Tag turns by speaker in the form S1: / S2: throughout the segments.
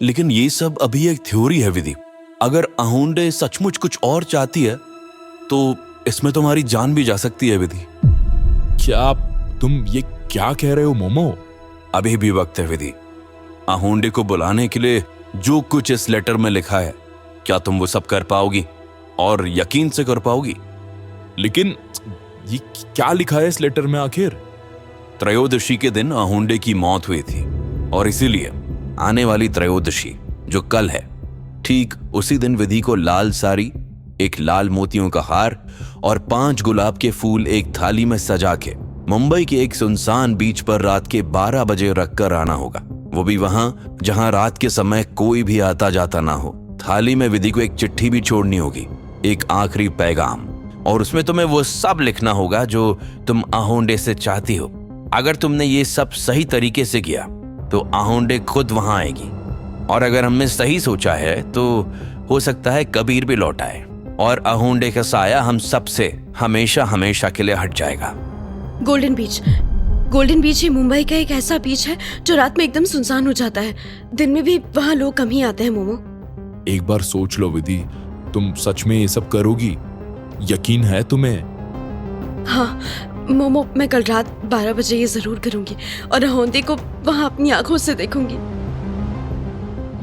S1: लेकिन ये सब अभी एक थ्योरी है विधि। अगर अहोंडे सचमुच कुछ और चाहती है तो इसमें तुम्हारी जान भी जा सकती है विधि।
S2: क्या तुम ये क्या कह रहे हो मोमो?
S1: अभी भी वक्त है विधि। अहोंडे को बुलाने के लिए जो कुछ इस लेटर में लिखा है, क्या तुम वो सब कर पाओगी और यकीन से कर पाओगी?
S2: लेकिन ये क्या लिखा है इस लेटर में आखिर?
S1: त्रयोदशी के दिन अहोंडे की मौत हुई थी और इसीलिए आने वाली त्रयोदशी जो कल है, ठीक उसी दिन विधि को लाल साड़ी, एक लाल मोतियों का हार और 5 गुलाब के फूल एक थाली में सजा के मुंबई के एक सुनसान बीच पर रात के 12 बजे रखकर आना होगा। वो भी वहां जहां रात के समय कोई भी आता जाता ना हो। थाली में विधि को एक चिट्ठी भी छोड़नी होगी, एक आखिरी पैगाम, और उसमें तुम्हें वो सब लिखना होगा जो तुम अहोंडे से चाहती हो। अगर तुमने ये सब सही तरीके से किया तो अहोंडे खुद वहां आएगी, और अगर हमने सही सोचा है तो हो सकता है कबीर भी लौट आए और अहोंडे का साया हम सब से हमेशा हमेशा के लिए हट जाएगा।
S3: गोल्डन बीच ही मुंबई का एक ऐसा बीच है जो रात में एकदम सुनसान हो जाता है। दिन में भी वहाँ लोग कम ही आते हैं। मोमो,
S2: एक बार सोच लो विधि, तुम सच में ये सब करोगी? यकीन है तुम्हें?
S3: हाँ मोमो, मैं कल रात 12 बजे ये जरूर करूंगी और अहोंडे को वहाँ अपनी आंखों से देखूंगी।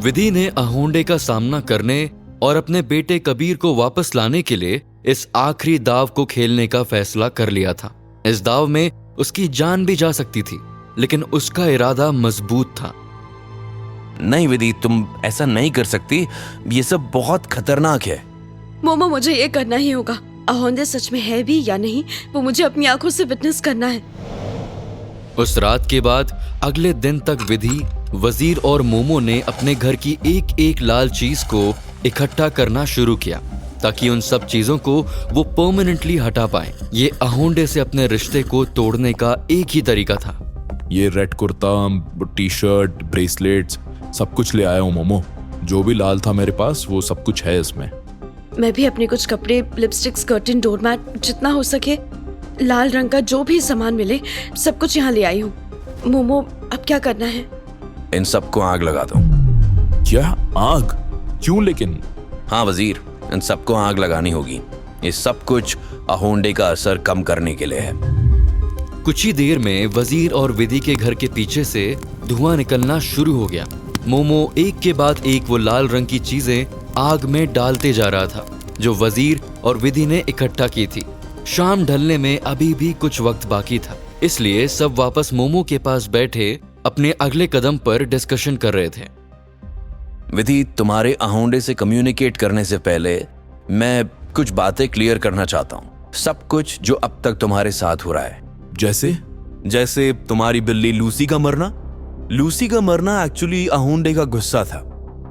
S4: विधि ने अहोंडे का सामना करने और अपने बेटे कबीर को वापस लाने के लिए इस आखिरी दाव को खेलने का फैसला कर लिया था। इस दाव में उसकी जान भी जा सकती थी, लेकिन उसका इरादा मजबूत था।
S1: नहीं विधि, तुम ऐसा नहीं कर सकती, ये सब बहुत खतरनाक है।
S3: मोमो, मुझे ये करना ही होगा। अहोंडे सच में है भी या नहीं, वो मुझे अपनी आंखों से विटनेस करना है।
S4: उस रात के बाद अगले दिन तक विधि, वजीर और मोमो ने अपने घर की एक एक लाल चीज को इकट्ठा करना शुरू किया ताकि उन सब चीजों को वो परमानेंटली हटा पाए। ये अहोंडे से अपने रिश्ते को तोड़ने का एक ही तरीका था।
S2: ये red kurta, T shirt, bracelets सब कुछ ले आया हूँ मोमो। जो भी लाल था मेरे पास वो सब कुछ है इसमें।
S3: मैं भी अपने कुछ कपड़े, लिपस्टिक, कर्टन, डोरमैट, जितना हो सके लाल रंग का जो भी सामान मिले सब कुछ यहाँ ले आई हूँ। मोमो, अब क्या करना है?
S1: इन सबको आग लगा दो।
S2: क्या आग? क्यों लेकिन?
S1: हाँ वजीर, इन सबको आग लगानी होगी। ये सब कुछ अहोंडे का असर कम करने के लिए है।
S4: कुछ ही देर में वजीर और विधि के घर के पीछे से धुआं निकलना शुरू हो गया। मोमो एक के बाद एक वो लाल रंग की चीजें आग में डालते जा रहा था जो वजीर और विधि ने इकट्ठा की थी। शाम ढलने में अभी भी कुछ वक्त बाकी था, इसलिए सब वापस मोमो के पास बैठे अपने अगले कदम पर डिस्कशन कर रहे थे।
S1: विधि, तुम्हारे अहोंडे से कम्युनिकेट करने से पहले मैं कुछ बातें क्लियर करना चाहता हूँ। सब कुछ जो अब तक तुम्हारे साथ हो रहा है, जैसे तुम्हारी बिल्ली लूसी का मरना एक्चुअली अहोंडे का गुस्सा था।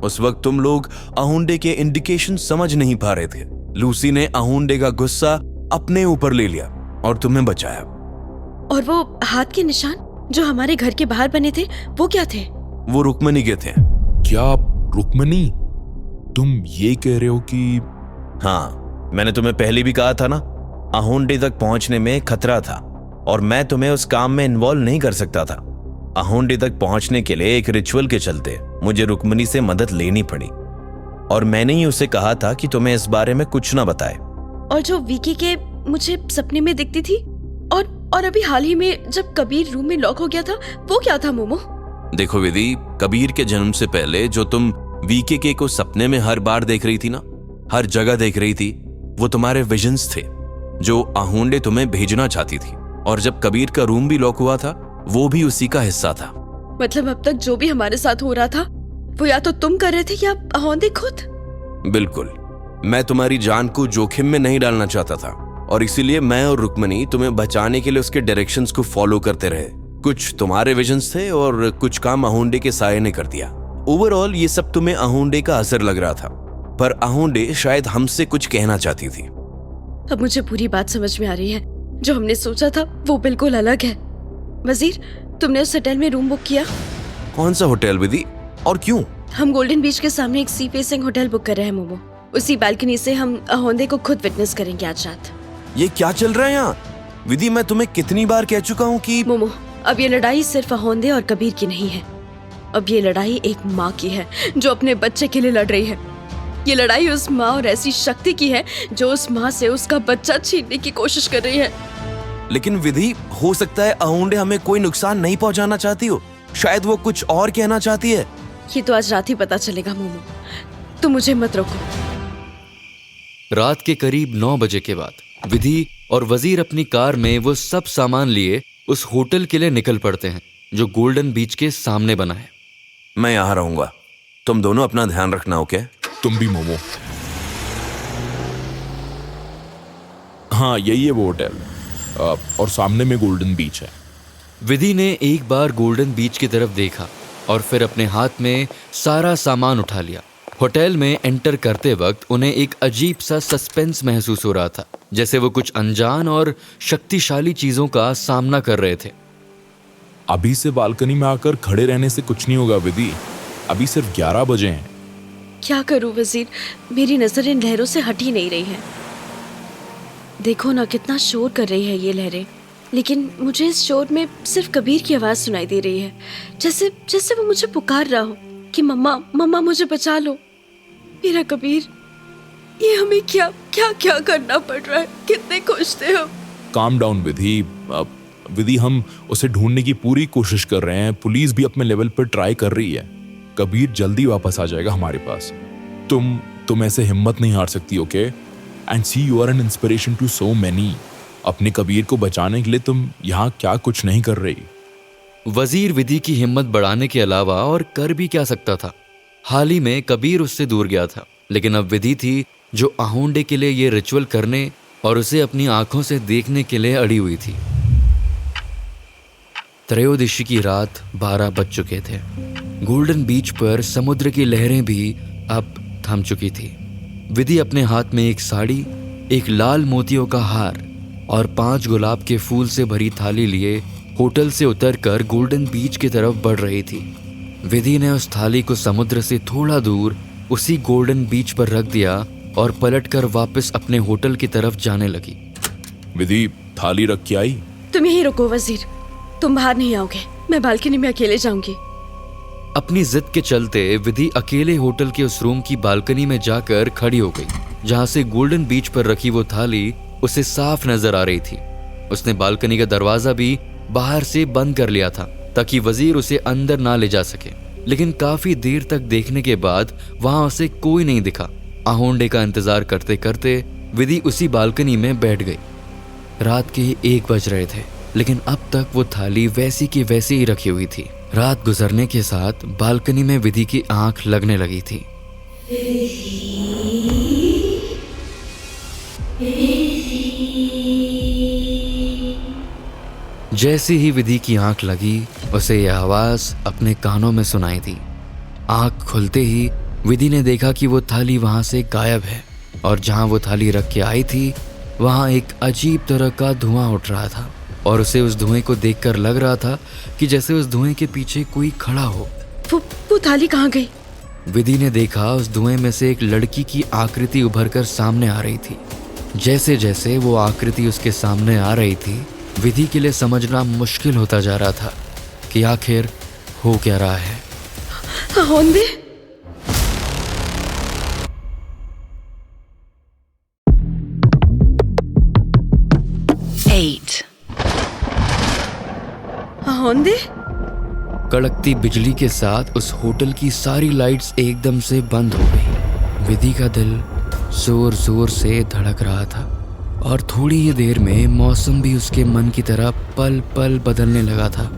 S1: उस वक्त तुम लोग अहोंडे के इंडिकेशन समझ नहीं पा रहे थे। लूसी ने अहोंडे का गुस्सा अपने ऊपर ले लिया और तुम्हें बचाया।
S3: और वो हाथ के निशान जो हमारे घर के बाहर बने थे, वो क्या थे?
S1: वो रुक्मणी के थे।
S2: क्या रुक्मणी? तुम ये कह रहे हो कि?
S1: हाँ, मैंने तुम्हें पहले भी कहा था ना, अहोंडे तक पहुंचने में खतरा था और मैं तुम्हें उस काम में इन्वॉल्व नहीं कर सकता था। अहोंडे तक पहुंचने के लिए एक रिचुअल के चलते मुझे रुक्मणी से मदद लेनी पड़ी और मैंने ही उसे कहा था कि तुम्हें इस बारे में कुछ ना बताए।
S3: और जो वीकी के मुझे सपने में दिखती थी और अभी हाल ही में जब कबीर रूम में लॉक हो गया था, वो क्या था मोमो?
S1: देखो विधि, कबीर के जन्म से पहले जो तुम वीके को सपने में हर बार देख रही थी ना, हर जगह देख रही थी, वो तुम्हारे विजन्स थे जो अहोंडे तुम्हें भेजना चाहती थी। और जब कबीर का रूम भी लॉक हुआ था, वो भी उसी का हिस्सा था।
S3: मतलब अब तक जो भी हमारे साथ हो रहा था वो या तो तुम कर रहे थे या अहोंडे खुद?
S1: बिल्कुल, मैं तुम्हारी जान को जोखिम में नहीं डालना चाहता था और इसीलिए मैं और रुक्मणी तुम्हें बचाने के लिए उसके डायरेक्शंस को फॉलो करते रहे। कुछ तुम्हारे विजन्स थे और कुछ काम अहोंडे के साये ने कर दिया। ओवरऑल ये सब तुम्हें अहोंडे का असर लग रहा था, पर अहोंडे शायद हमसे कुछ कहना चाहती थी।
S3: अब मुझे पूरी बात समझ में आ रही है। जो हमने सोचा था वो बिल्कुल अलग है। वजीर, तुमने उस होटल में रूम बुक किया?
S1: कौन सा होटल विधि, और क्यों?
S3: हम गोल्डन बीच के सामने एक सी फेसिंग होटल बुक कर रहे हैं मोमो। उसी बालकनी से हम अहोंडे को खुद विटनेस करेंगे आज रात।
S1: ये क्या चल रहा है यहाँ? विधि, मैं तुम्हें कितनी बार कह चुका हूँ कि
S3: मोमो, अब ये लड़ाई सिर्फ अहोंडे और कबीर की नहीं है, अब ये लड़ाई एक माँ की है जो अपने बच्चे के लिए लड़ रही है। ये लड़ाई उस माँ और ऐसी शक्ति की है जो उस माँ से उसका बच्चा छीनने की कोशिश कर रही है।
S1: लेकिन विधि, हो सकता है अहोंडे हमें कोई नुकसान नहीं पहुंचाना चाहती हो। शायद वो कुछ और कहना चाहती है।
S3: ये तो आज रात ही पता चलेगा मोमो, तुम मुझे मत रोको।
S4: रात के करीब 9 बजे के बाद विधि और वजीर अपनी कार में वो सब सामान लिए उस होटल के लिए निकल पड़ते हैं जो गोल्डन बीच के सामने बना है।
S1: मैं यहाँ रहूंगा, तुम दोनों अपना ध्यान रखना, ओके?
S2: तुम भी मोमो। हाँ, यही है वो होटल, और सामने में गोल्डन बीच है।
S4: विधि ने एक बार गोल्डन बीच की तरफ देखा और फिर अपने हाथ में सारा सामान उठा लिया। होटल में एंटर करते वक्त उन्हें एक अजीब सा सस्पेंस महसूस हो रहा था, जैसे वो कुछ अनजान और शक्तिशाली चीजों का सामना कर रहे थे।
S2: अभी से बालकनी में आकर खड़े रहने से कुछ नहीं होगा विधि, अभी सिर्फ 11 बजे हैं।
S3: क्या करूं वजीर, मेरी नजर इन लहरों से हट ही नहीं रही है। देखो ना कितना शोर कर रही है ये लहरें, लेकिन मुझे इस शोर में सिर्फ कबीर की आवाज सुनाई दे रही है, जैसे जैसे वो मुझे पुकार रहा हो कि मम्मा मम्मा मुझे बचा लो। मेरा कबीर, ये हमें क्या क्या क्या करना पड़ रहा है, कितने खुश थे हम।
S2: काम डाउन विधि। विधि, हम उसे ढूंढने की पूरी कोशिश कर रहे हैं, पुलिस भी अपने लेवल पर ट्राई कर रही है। कबीर जल्दी वापस आ जाएगा हमारे पास। तुम ऐसे हिम्मत नहीं हार सकती, okay? And see, you are an inspiration to so many. अपने कबीर को बचाने के लिए तुम यहाँ क्या कुछ नहीं कर रही।
S4: वजीर विधि की हिम्मत बढ़ाने के अलावा और कर भी क्या सकता था। हाल ही में कबीर उससे दूर गया था, लेकिन अब विधि थी जो अहोंडे के लिए ये रिचुअल करने और उसे अपनी आंखों से देखने के लिए अड़ी हुई थी। त्रयोदशी की रात 12 बज चुके थे। गोल्डन बीच पर समुद्र की लहरें भी अब थम चुकी थी। विधि अपने हाथ में एक साड़ी, एक लाल मोतियों का हार और 5 गुलाब के फूल से भरी थाली लिए होटल से उतरकर गोल्डन बीच की तरफ बढ़ रही थी। विधि ने उस थाली को समुद्र से थोड़ा दूर उसी गोल्डन बीच पर रख दिया और पलटकर वापस अपने होटल की तरफ जाने लगी।
S2: विधि, थाली रख के आई?
S3: तुम यहीं रुको वजीर, तुम बाहर नहीं आओगे, मैं बालकनी में अकेले जाऊंगी।
S4: अपनी जिद के चलते विधि अकेले होटल के उस रूम की बालकनी में जाकर खड़ी हो गई, जहां से गोल्डन बीच पर रखी वो थाली उसे साफ नजर आ रही थी। उसने बालकनी का दरवाजा भी बाहर से बंद कर लिया था ताकि वजीर उसे अंदर ना ले जा सके, लेकिन काफी देर तक देखने के बाद वहां उसे कोई नहीं दिखा। अहोंडे का इंतजार करते करते विधि उसी बालकनी में बैठ गई। रात के 1 बज रहे थे, लेकिन अब तक वो थाली वैसी की वैसी ही रखी हुई थी। रात गुजरने के साथ बालकनी में विधि की आंख लगने लगी थी। जैसे ही विधि की आंख लगी, उसे यह आवाज अपने कानों में सुनाई दी। आंख खुलते ही विधि ने देखा कि वो थाली वहां से गायब है और जहां वो थाली रख के आई थी वहां एक अजीब तरह का धुआं उठ रहा था और उसे उस धुएं को देखकर लग रहा था कि जैसे उस धुएं के पीछे कोई खड़ा हो।
S3: वो थाली कहाँ गई?
S4: विधि ने देखा उस धुएं में से एक लड़की की आकृति उभरकर सामने आ रही थी। जैसे जैसे वो आकृति उसके सामने आ रही थी, विधि के लिए समझना मुश्किल होता जा रहा था कि आखिर हो क्या रहा है।
S3: अहोंडे? अहोंडे?
S4: कड़कती बिजली के साथ उस होटल की सारी लाइट्स एकदम से बंद हो गई। विधि का दिल जोर जोर से धड़क रहा था और थोड़ी ही देर में मौसम भी उसके मन की तरह पल पल बदलने लगा था।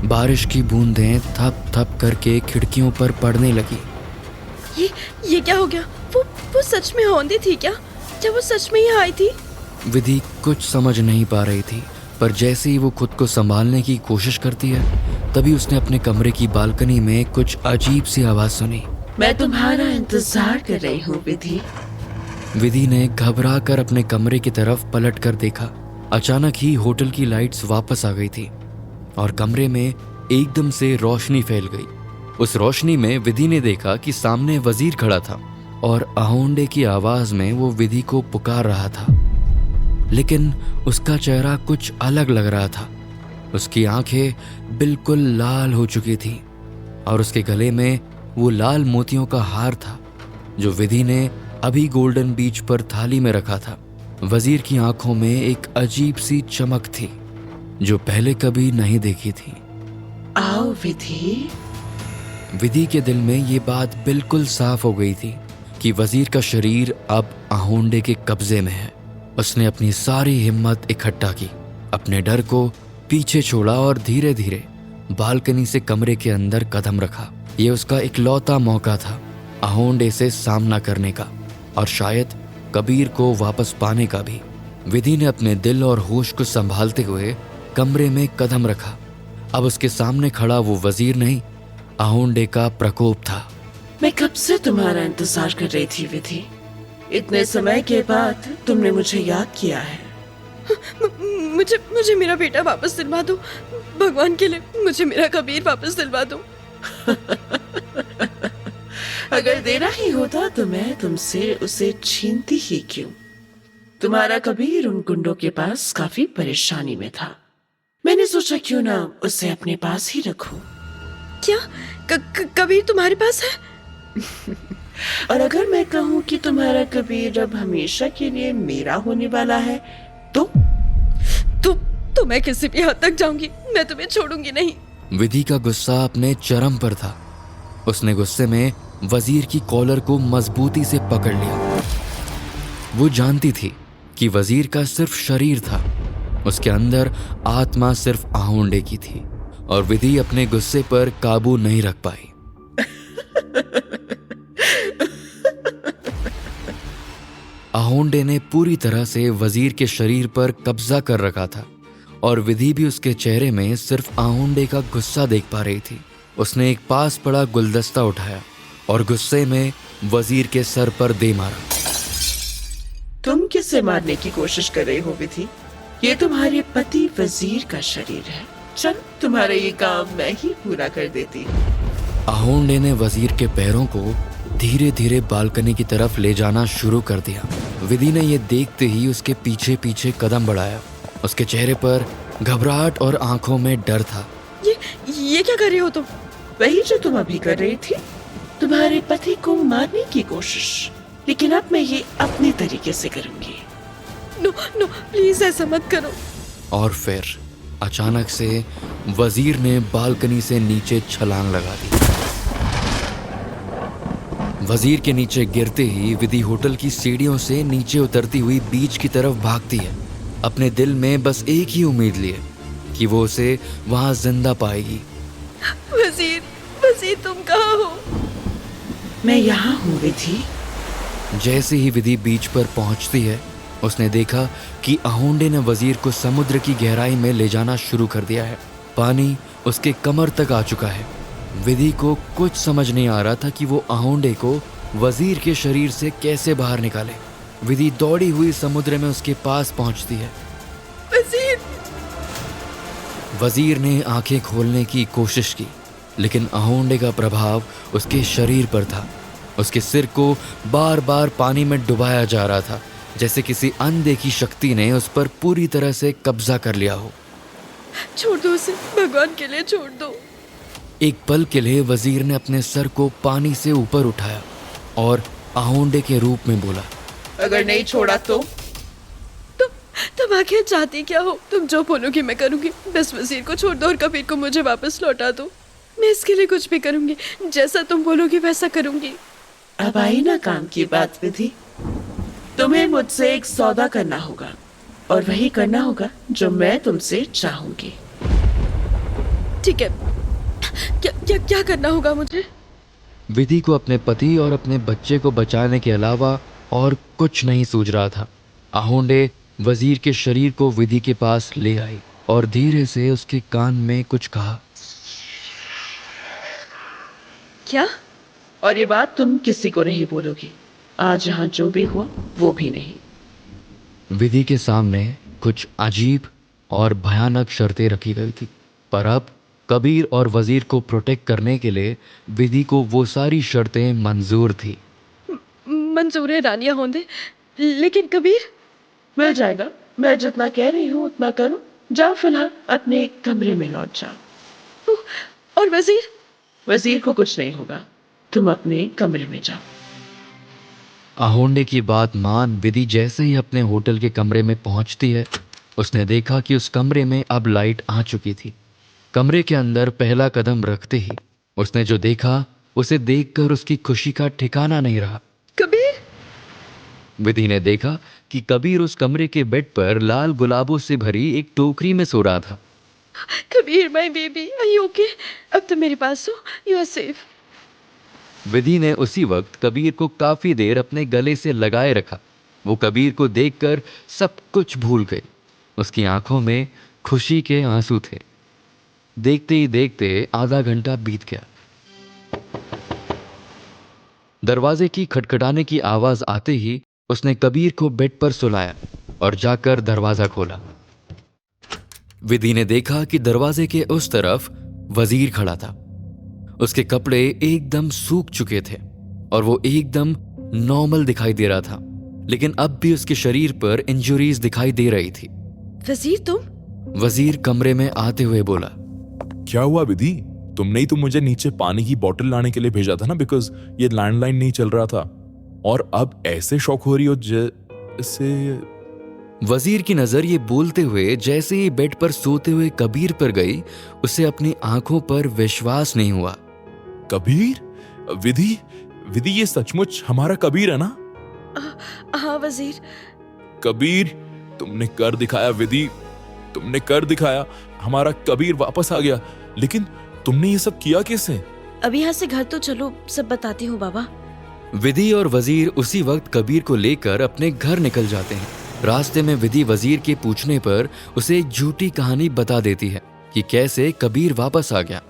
S4: बारिश की बूंदें थप थप करके खिड़कियों पर पड़ने लगी।
S3: ये क्या हो गया? वो सच में अहोंडे थी क्या? क्या वो सच में यहाँ आई थी?
S4: विधि कुछ समझ नहीं पा रही थी, पर जैसे ही वो खुद को संभालने की कोशिश करती है, तभी उसने अपने कमरे की बालकनी में कुछ अजीब सी आवाज सुनी।
S5: मैं तुम्हारा इंतजार कर रही हूँ विधि।
S4: विधि ने घबरा कर अपने कमरे की तरफ पलट कर देखा। अचानक ही होटल की लाइट्स वापस आ गई थी और कमरे में एकदम से रोशनी फैल गई। उस रोशनी में विधि ने देखा कि सामने वजीर खड़ा था और अहोंडे की आवाज में वो विधि को पुकार रहा था, लेकिन उसका चेहरा कुछ अलग लग रहा था। उसकी आंखें बिल्कुल लाल हो चुकी थी और उसके गले में वो लाल मोतियों का हार था जो विधि ने अभी गोल्डन बीच पर थाली में रखा था। वजीर की आंखों में एक अजीब सी चमक थी जो पहले कभी नहीं देखी थी।
S5: आओ विधि।
S4: विधि के दिल में ये बात बिल्कुल साफ हो गई थी कि वजीर का शरीर अब आहोंडे के कब्जे में है। उसने अपनी सारी हिम्मत इकट्ठा की, अपने डर को पीछे छोड़ा और धीरे धीरे बालकनी से कमरे के अंदर कदम रखा। ये उसका इकलौता मौका था आहोंडे से सामना करने का और शायद कबीर को वापस पाने का भी। विधि ने अपने दिल और होश को संभालते हुए कमरे में कदम रखा। अब उसके सामने खड़ा वो वजीर नहीं, आहोंडे का प्रकोप था।
S5: मैं कब से तुम्हारा इंतजार कर रही थी विधि। इतने समय के बाद तुमने मुझे याद किया है।
S3: मुझे मुझे मेरा बेटा वापस दिलवा दो, भगवान के लिए मुझे मेरा कबीर वापस दिलवा दो।
S5: अगर देना ही होता तो मैं तुमसे उसे छीनती ही क्यों। तुम्हारा कबीर उन गुंडों के पास काफी परेशानी में था। मैंने सोचा क्यों ना उसे अपने पास ही रखूं।
S3: क्या कबीर तुम्हारे पास है?
S5: और अगर मैं कहूं कि तुम्हारा कबीर अब हमेशा के लिए मेरा होने वाला है तो
S3: मैं किसी भी हद तक जाऊंगी, मैं तुम्हें छोड़ूंगी नहीं।
S4: विधि का गुस्सा अपने चरम पर था। उसने गुस्से में वजीर की कॉलर को मजबूती से पकड़ लिया। वो जानती थी कि वजीर का सिर्फ शरीर था, उसके अंदर आत्मा सिर्फ आहोंडे की थी और विधि अपने गुस्से पर काबू नहीं रख पाई। आहोंडे ने पूरी तरह से वजीर के शरीर पर कब्जा कर रखा था और विधि भी उसके चेहरे में सिर्फ आहोंडे का गुस्सा देख पा रही थी। उसने एक पास पड़ा गुलदस्ता उठाया और गुस्से में वजीर के सर पर दे मारा।
S5: तुम किसे मारने की कोशिश कर रही हो विधि? ये तुम्हारे पति वजीर का शरीर है। चल तुम्हारा ये काम मैं ही पूरा कर देती।
S4: आहोंडे ने वजीर के पैरों को धीरे धीरे बालकनी की तरफ ले जाना शुरू कर दिया। विधि ने यह देखते ही उसके पीछे पीछे कदम बढ़ाया। उसके चेहरे पर घबराहट और आंखों में डर था।
S3: ये क्या कर रही हो तुम?
S5: वही जो तुम अभी कर रही थी, तुम्हारे पति को मारने की कोशिश। लेकिन अब मैं ये अपने तरीके से करूंगी।
S3: नो प्लीज ऐसा मत करो।
S4: और फिर अचानक से वजीर ने बालकनी से नीचे छलांग लगा दी। वजीर के नीचे गिरते ही विधि होटल की सीढ़ियों से नीचे उतरती हुई बीच की तरफ भागती है, अपने दिल में बस एक ही उम्मीद लिए कि वो उसे वहां जिंदा पाएगी।
S3: वजीर तुम कहाँ हो?
S5: मैं यहाँ हूँ विधि।
S4: जैसे ही विधि बीच पर पहुंचती है, उसने देखा कि आहोंडे ने वजीर को समुद्र की गहराई में ले जाना शुरू कर दिया है। पानी उसके कमर तक आ चुका है। विधि को कुछ समझ नहीं आ रहा था कि वो आहोंडे को वजीर के शरीर से कैसे बाहर निकाले। विधि दौड़ी हुई समुद्र में उसके पास पहुंचती है। वजीर ने आंखें खोलने की कोशिश की, लेकिन आहोंडे का प्रभाव उसके शरीर पर था। उसके सिर को बार बार पानी में डुबाया जा रहा था, जैसे किसी अनदेखी शक्ति ने उस पर पूरी तरह से कब्जा कर लिया हो।
S3: छोड़ दो उसे, भगवान के लिए छोड़ दो।
S4: एक पल के लिए वजीर ने अपने सर को पानी से ऊपर उठाया और आहोंडे के रूप में बोला,
S5: अगर नहीं छोड़ा तो?
S3: तुम आखिर चाहती क्या हो? तुम जो बोलोगी मैं करूंगी। बस वजीर को छोड़ दो और कबीर को मुझे वापस लौटा दो। मैं इसके लिए कुछ भी करूंगी, जैसा तुम बोलोगी वैसा करूंगी।
S5: अब आई ना काम की बात विधि। तुम्हें मुझसे एक सौदा करना होगा और वही करना होगा जो मैं तुमसे चाहूंगी।
S3: ठीक है, क्या करना होगा मुझे?
S4: विधि को अपने पति और अपने बच्चे को बचाने के अलावा और कुछ नहीं सूझ रहा था। आहोंडे वजीर के शरीर को विधि के पास ले आई और धीरे से उसके कान में कुछ कहा।
S3: क्या?
S5: और ये बात तुम किसी को नहीं बोलोगी। आज यहाँ जो भी हुआ वो भी नहीं।
S4: विधि के सामने कुछ अजीब और भयानक शर्तें रखी गई थी, पर अब कबीर और वजीर को प्रोटेक्ट करने के लिए विधि को वो सारी शर्तें मंजूर थी।
S3: मंजूर है रानिया होंदे, लेकिन कबीर?
S5: मिल जाएगा। मैं जितना कह रही हूँ उतना करो। जाओ फिलहाल अपने कमरे में लौट जाओ।
S3: और वजीर?
S5: वजीर को कुछ नहीं होगा, तुम अपने कमरे में जाओ।
S4: आहोंडे की बात मान विधि जैसे ही अपने होटल के कमरे में पहुंचती है, उसने देखा कि उस कमरे में अब लाइट आ चुकी थी। कमरे के अंदर पहला कदम रखते ही उसने जो देखा उसे देखकर उसकी खुशी का ठिकाना नहीं रहा।
S3: कबीर!
S4: विधि ने देखा कि कबीर उस कमरे के बेड पर लाल गुलाबों से भरी एक टोकरी में सो रहा था।
S3: Kabir, my baby, are you okay? अब तुम मेरे पास हो, यू आर सेफ।
S4: विधि ने उसी वक्त कबीर को काफी देर अपने गले से लगाए रखा। वो कबीर को देखकर सब कुछ भूल गई। उसकी आंखों में खुशी के आंसू थे। देखते ही देखते आधा घंटा बीत गया। दरवाजे की खटखटाने की आवाज आते ही उसने कबीर को बेड पर सुलाया और जाकर दरवाजा खोला। विधि ने देखा कि दरवाजे के उस तरफ वजीर खड़ा था। उसके कपड़े एकदम सूख चुके थे और वो एकदम नॉर्मल दिखाई दे रहा था, लेकिन अब भी उसके शरीर पर इंजुरीज दिखाई दे रही थी।
S3: वजीर, तुम?
S4: वजीर कमरे में आते हुए बोला,
S2: क्या हुआ विधि? तुमने ही तो मुझे नीचे पानी की बोतल लाने के लिए भेजा था ना, बिकॉज ये लैंडलाइन नहीं चल रहा था, और अब ऐसे शॉक हो रही हो जैसे।
S4: वजीर की नजर ये बोलते हुए जैसे ही बेड पर सोते हुए कबीर पर गई, उसे अपनी आंखों पर विश्वास नहीं हुआ।
S2: कबीर? विधि, विधि ये सचमुच हमारा कबीर है ना?
S3: हाँ वजीर।
S2: कबीर, तुमने कर दिखाया विधि, तुमने कर दिखाया। हमारा कबीर वापस आ गया। लेकिन तुमने ये सब किया कैसे?
S3: अभी यहाँ से घर तो चलो, सब बताती हूँ बाबा।
S4: विधि और वजीर उसी वक्त कबीर को लेकर अपने घर निकल जाते हैं। रास्ते में विधि वजीर के पूछने पर उसे एक झूठी कहानी बता देती है कि कैसे कबीर वापस आ गया।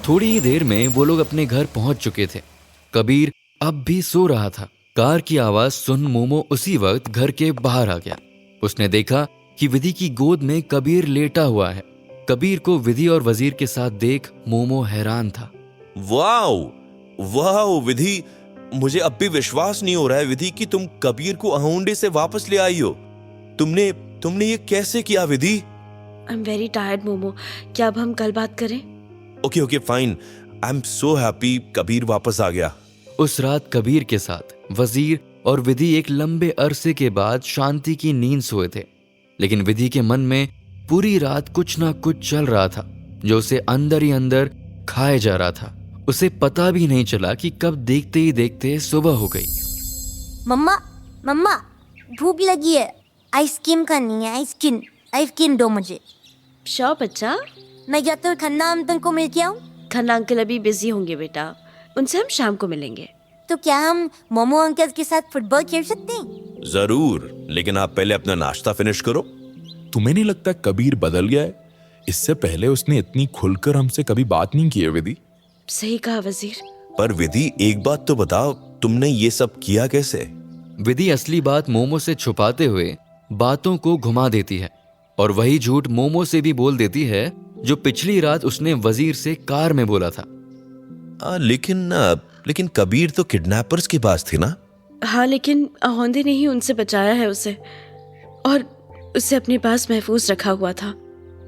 S4: थोड़ी ही देर में वो लोग अपने घर पहुंच चुके थे। कबीर अब भी सो रहा था। कार की आवाज सुन मोमो उसी वक्त घर के बाहर आ गया। उसने देखा कि विधि की गोद में कबीर लेटा हुआ है। कबीर को विधि और वजीर के साथ देख मोमो हैरान था।
S1: वाओ वाओ विधि, मुझे अब भी विश्वास नहीं हो रहा है विधि कि तुम कबीर को आहोंडे से वापस ले आई हो। तुमने ये कैसे किया Vidhi?
S3: I am very tired Momo, क्या अब हम कल बात करें?
S1: Okay fine, I am so happy Kabir वापस आ गया।
S4: उस रात कबीर के साथ वजीर और विधि एक लंबे अरसे के बाद शांति की नींद सोए थे। लेकिन विधि के मन में पूरी रात कुछ ना कुछ चल रहा था जो उसे अंदर ही अंदर खाए जा रहा था। उसे पता भी नहीं चला कि कब देखते ही देखते सुबह हो गई।
S6: मम्मा, मम्मा, भूख लगी है, आइसक्रीम खानी है। आइसक्रीम दो मुझे।
S3: श्योर बच्चा।
S6: मैं क्या तो खन्ना अंकल को मिल के आऊँ?
S3: खन्ना अंकल अभी बिजी होंगे बेटा, उनसे हम शाम को मिलेंगे।
S6: तो क्या हम मोमो अंकल के साथ फुटबॉल खेल सकते हैं?
S1: जरूर, लेकिन आप पहले अपना नाश्ता फिनिश करो।
S2: तुम्हें नहीं लगता कबीर बदल गया है? इससे पहले उसने इतनी खुलकर हमसे कभी बात नहीं की है विधि।
S3: सही कहा वजीर।
S1: पर विधि एक बात तो बताओ, तुमने ये सब किया कैसे?
S4: विधि असली बात मोमो से छुपाते हुए बातों को घुमा देती है और वही झूठ मोमो से भी बोल देती है जो पिछली रात उसने वजीर से कार में बोला था।
S1: लेकिन कबीर तो किडनैपर्स के पास थे ना?
S3: हाँ, लेकिन आहोंदे ने ही उनसे बचाया है उसे, और उसे अपने पास महफूज रखा हुआ था।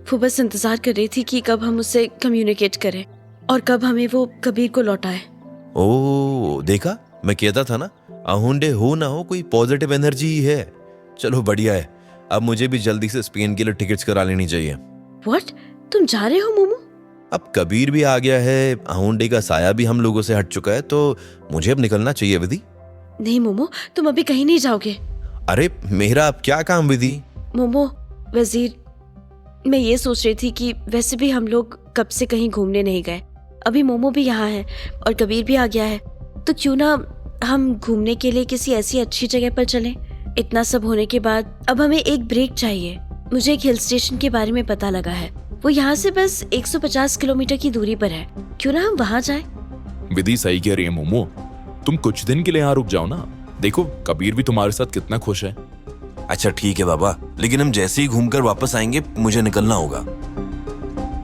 S3: वो बस इंतजार कर रही थी कि कब हम उससे कम्युनिकेट करें और कब हमें वो कबीर को लौटाए।
S1: ओ देखा, मैं कहता था ना, आहोंडे हो ना हो कोई पॉजिटिव एनर्जी ही है। चलो बढ़िया है, अब मुझे भी जल्दी से स्पेन के लिए टिकट्स करा लेनी चाहिए।
S3: व्हाट? तुम जा रहे हो मोमो?
S1: अब कबीर भी आ गया है, आहोंडे का साया भी हम लोगों से हट चुका है, तो मुझे अब निकलना चाहिए विधि।
S3: नहीं मोमो, तुम अभी कहीं नहीं जाओगे।
S1: अरे मेरा अब क्या काम विधि?
S3: मोमो, वजीर, मैं ये सोच रही थी कि वैसे भी हम लोग कब से कहीं घूमने नहीं गए। अभी मोमो भी यहाँ है और कबीर भी आ गया है, तो क्यों ना हम घूमने के लिए किसी ऐसी अच्छी जगह पर चलें। इतना सब होने के बाद अब हमें एक ब्रेक चाहिए। मुझे एक हिल स्टेशन के बारे में पता लगा है, वो यहाँ से बस 150 किलोमीटर की दूरी पर है। क्यों ना हम वहाँ जाएं?
S2: विधि सही कह रही है मोमो, तुम कुछ दिन के लिए यहाँ रुक जाओ ना। देखो कबीर भी तुम्हारे साथ कितना खुश है।
S1: अच्छा ठीक है बाबा, लेकिन हम जैसे ही घूमकर वापस आएंगे मुझे निकलना होगा।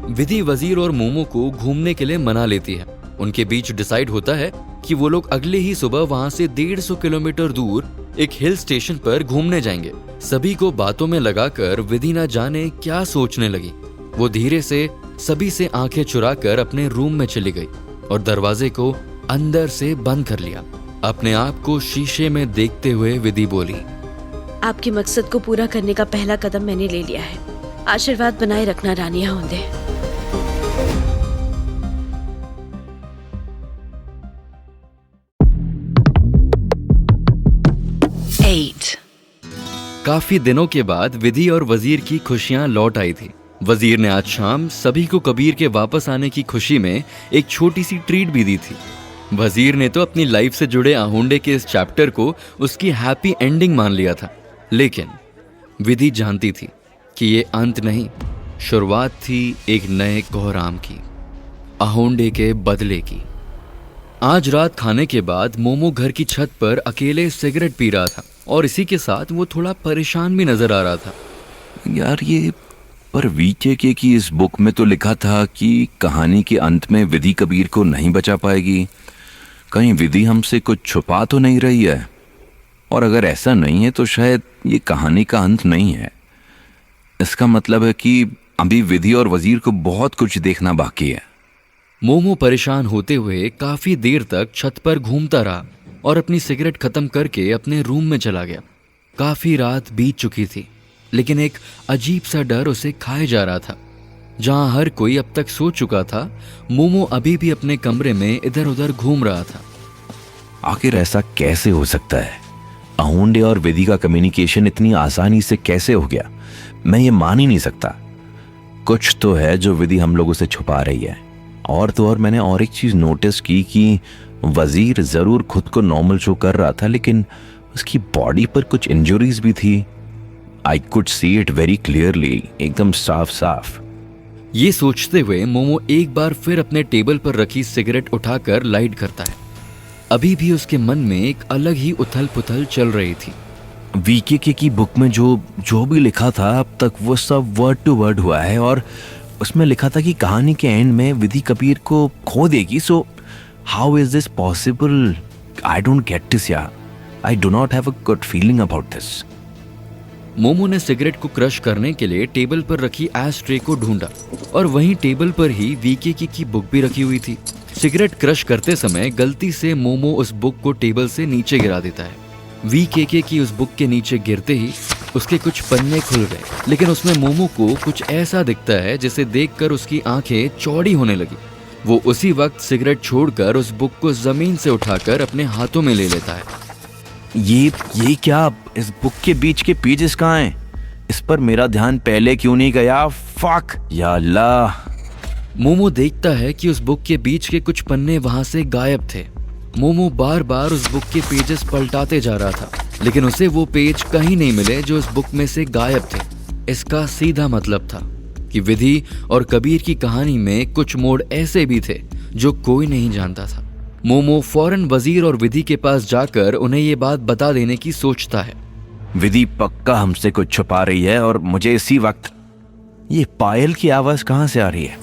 S4: विधि वजीर और मोमो को घूमने के लिए मना लेती है। उनके बीच डिसाइड होता है कि वो लोग अगले ही सुबह वहां से 150 किलोमीटर दूर एक हिल स्टेशन पर घूमने जाएंगे। सभी को बातों में लगाकर विधि ना जाने क्या सोचने लगी। वो धीरे से सभी से आंखें चुराकर अपने रूम में चली गई और दरवाजे को अंदर से बंद कर लिया। अपने आप को शीशे में देखते हुए विधि बोली,
S3: आपके मकसद को पूरा करने का पहला कदम मैंने ले लिया है। आशीर्वाद बनाए रखना रानी आहुंडे।
S4: काफी दिनों के बाद विधि और वजीर की खुशियां लौट आई थी। वजीर ने आज शाम सभी को कबीर के वापस आने की खुशी में एक छोटी सी ट्रीट भी दी थी। वजीर ने तो अपनी लाइफ से जुड़े आहुंडे के इस चैप्टर को उसकी हैप्पी एंडिंग मान लिया था, लेकिन विधि जानती थी कि ये अंत नहीं, शुरुआत थी एक नए कोहराम की, आहुंडे के बदले की। आज रात खाने के बाद मोमो घर की छत पर अकेले सिगरेट पी रहा था और इसी के साथ वो थोड़ा परेशान भी नजर आ रहा था।
S1: यार ये पर वीके की इस बुक में तो लिखा था कि कहानी के अंत में विधि कबीर को नहीं बचा पाएगी। कहीं विधि हमसे कुछ छुपा तो नहीं रही है? और अगर ऐसा नहीं है तो शायद ये कहानी का अंत नहीं है। इसका मतलब है कि अभी विधि और वजीर को बहुत कुछ देखना बाकी है।
S4: मोमो परेशान होते हुए काफी देर तक छत पर घूमता रहा और अपनी सिगरेट खत्म करके अपने रूम में चला गया। काफी रात बीत चुकी थी, लेकिन एक अजीब सा डर उसे खाए जा रहा था। जहां हर कोई अब तक सो चुका था, मोमो अभी भी अपने कमरे में इधर उधर घूम रहा था।
S1: आखिर ऐसा कैसे हो सकता है? आहुंडे और विधि का कम्युनिकेशन इतनी आसानी से कैसे हो गया? मैं ये मान ही नहीं सकता। कुछ तो है जो विधि हम लोगों से छुपा रही है। और तो और मैंने और एक चीज नोटिस की कि वजीर जरूर खुद को नॉर्मल शो कर रहा था, लेकिन उसकी बॉडी पर कुछ इंजरीज भी थी। I could see it very clearly, एकदम साफ साफ।
S4: ये सोचते हुए मोमो एक बार फिर अपने टेबल पर रखी सिगरेट उठाकर लाइट करता है। अभी भी उसके मन में एक अलग ही उथल पुथल चल रही थी।
S1: वीके की बुक में जो भी लिखा था अब तक वो सब वर्ड टू वर्ड हुआ है, और उसमें लिखा था कि कहानी के एंड में विधि कबीर को खो देगी। So how is this possible? I don't get this यार। I do not have a good feeling about this.
S4: Momo ने सिगरेट को क्रश करने के लिए टेबल पर रखी एश ट्रे को ढूंढा और वहीं टेबल पर ही वीके की बुक भी रखी हुई थी। सिगरेट क्रश करते समय गलती से मोमो उस बुक को टेबल से नीचे गिरा देता है। वीके की उस बुक के नीचे गिरते ही उसके कुछ पन्ने खुल गए, लेकिन उसमें मोमो को कुछ ऐसा दिखता है जिसे देखकर उसकी आंखें चौड़ी होने लगी। वो उसी वक्त सिगरेट छोड़कर उस बुक को जमीन से उठाकर अपने हाथों में ले लेता है।
S1: ये क्या? इस बुक के बीच के पेजेस कहाँ हैं? इस पर मेरा ध्यान पहले क्यों नहीं गया? फक या अल्लाह।
S4: मोमो देखता है कि उस बुक के बीच के कुछ पन्ने वहां से गायब थे। मोमो बार बार उस बुक के पेजेस पलटाते जा रहा था, लेकिन उसे वो पेज कहीं नहीं मिले जो उस बुक में से गायब थे। इसका सीधा मतलब था कि विधि और कबीर की कहानी में कुछ मोड़ ऐसे भी थे जो कोई नहीं जानता था। मोमो फौरन वजीर और विधि के पास जाकर उन्हें ये बात बता देने की सोचता है।
S1: विधि पक्का हमसे कुछ छुपा रही है, और मुझे इसी वक्त ये पायल की आवाज कहाँ से आ रही है?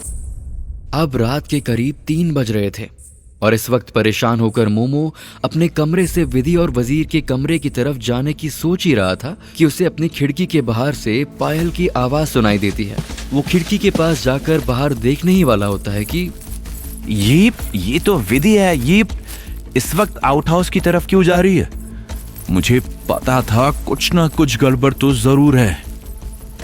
S4: अब रात के करीब 3 बज रहे थे और इस वक्त परेशान होकर मोमो अपने कमरे से विधि और वजीर के कमरे की तरफ जाने की सोच ही रहा था कि उसे अपनी खिड़की के बाहर से पायल की आवाज सुनाई देती है। वो खिड़की के पास जाकर बाहर देखने ही वाला होता है कि
S1: ये तो विधि है। ये इस वक्त आउट हाउस की तरफ क्यों जा रही है? मुझे पता था कुछ ना कुछ गड़बड़ तो जरूर है।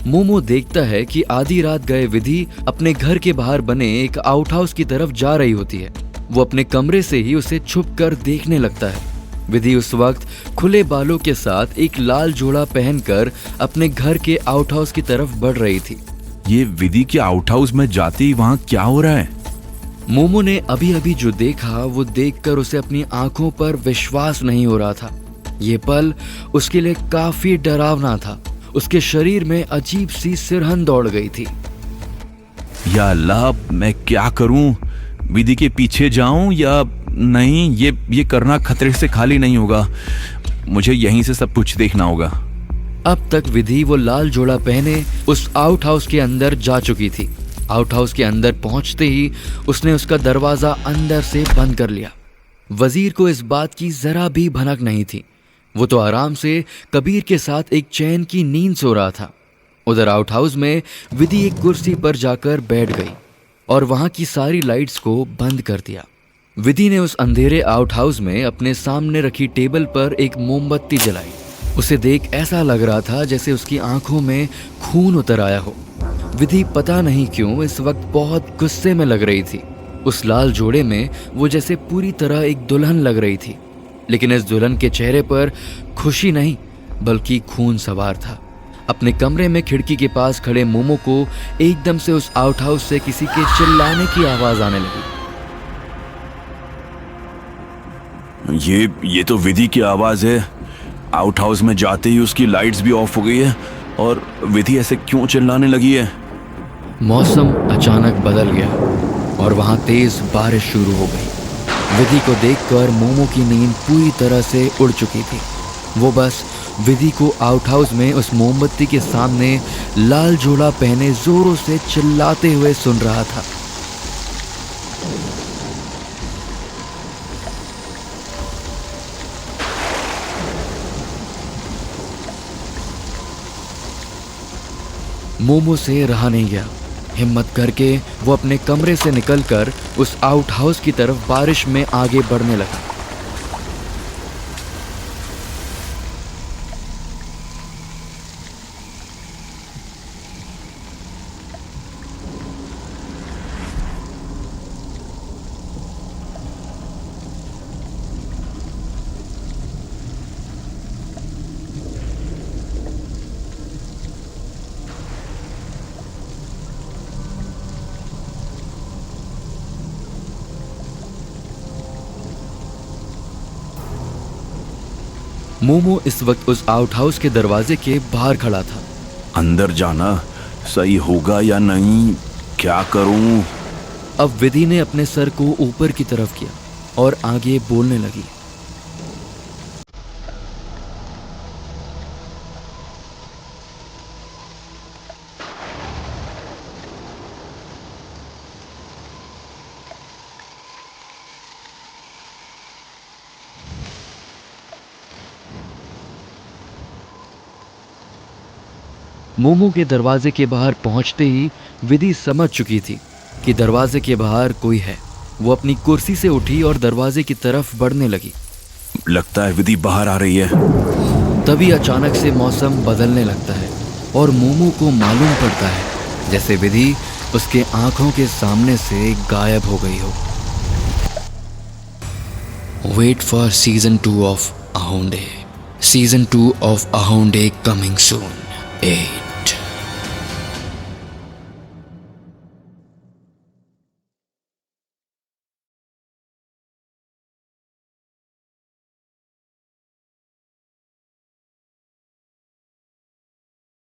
S4: मोमो देखता है कि आधी रात गए विधि अपने घर के बाहर बने एक आउट हाउस की तरफ जा रही होती है। वो अपने कमरे से ही उसे छुप कर देखने लगता है। विधि उस वक्त खुले बालों के साथ एक लाल जोड़ा पहनकर अपने घर के आउट हाउस की तरफ बढ़ रही थी।
S1: ये विधि के आउट हाउस में जाती वहां क्या हो रहा है?
S4: मोमो ने अभी अभी जो देखा वो देखकर उसे अपनी आंखों पर विश्वास नहीं हो रहा था। ये पल उसके लिए काफी डरावना था। उसके शरीर में अजीब सी सिरहन दौड़ गई थी।
S1: या अल्लाह, मैं क्या करूं? विधि के पीछे जाऊं या नहीं? ये करना खतरे से खाली नहीं होगा। मुझे यहीं से सब कुछ देखना होगा।
S4: अब तक विधि वो लाल जोड़ा पहने उस आउट हाउस के अंदर जा चुकी थी। आउट हाउस के अंदर पहुंचते ही उसने उसका दरवाजा अंदर से बंद कर लिया। वजीर को इस बात की जरा भी भनक नहीं थी। वो तो आराम से कबीर के साथ एक चैन की नींद सो रहा था। उधर आउट हाउस में विधि एक कुर्सी पर जाकर बैठ गई। और वहां की सारी लाइट्स को बंद कर दिया। विधि ने उस अंधेरे आउटहाउस में अपने सामने रखी टेबल पर एक मोमबत्ती जलाई। उसे देख ऐसा लग रहा था जैसे उसकी आंखों में खून उतर आया हो। विधि पता नहीं क्यों इस वक्त बहुत गुस्से में लग रही थी। उस लाल जोड़े में वो जैसे पूरी तरह एक दुल्हन लग रही थी, लेकिन इस दुल्हन के चेहरे पर खुशी नहीं बल्कि खून सवार था। अपने कमरे में खिड़की के पास खड़े मोमो को एकदम से उस आउटहाउस से किसी के चिल्लाने की आवाज आने लगी।
S1: ये तो विधि की आवाज है। आउटहाउस में जाते ही उसकी लाइट्स भी ऑफ हो गई है और विधि ऐसे क्यों चिल्लाने लगी है?
S4: मौसम अचानक बदल गया और वहां तेज बारिश शुरू हो गई। विधि को देखकर मोमो की नींद पूरी तरह से उड़ चुकी थी। वो बस विधि को आउटहाउस में उस मोमबत्ती के सामने लाल जोड़ा पहने जोरों से चिल्लाते हुए सुन रहा था। मोमो से रहा नहीं गया। हिम्मत करके वो अपने कमरे से निकलकर उस आउटहाउस की तरफ बारिश में आगे बढ़ने लगा। मोमो इस वक्त उस आउटहाउस के दरवाजे के बाहर खड़ा था।
S1: अंदर जाना सही होगा या नहीं, क्या करूं?
S4: अब विधि ने अपने सर को ऊपर की तरफ किया और आगे बोलने लगी। मोमो के दरवाजे के बाहर पहुंचते ही विधि समझ चुकी थी कि दरवाजे के बाहर कोई है। वो अपनी कुर्सी से उठी और दरवाजे की तरफ बढ़ने लगी।
S1: लगता है विधि बाहर आ रही है।
S4: तभी अचानक से मौसम बदलने लगता है और मोमो को मालूम पड़ता है जैसे विधि उसके आंखों के सामने से गायब हो गई हो। Wait for season 2 of Ahonde. Season 2 of Ahonde coming soon.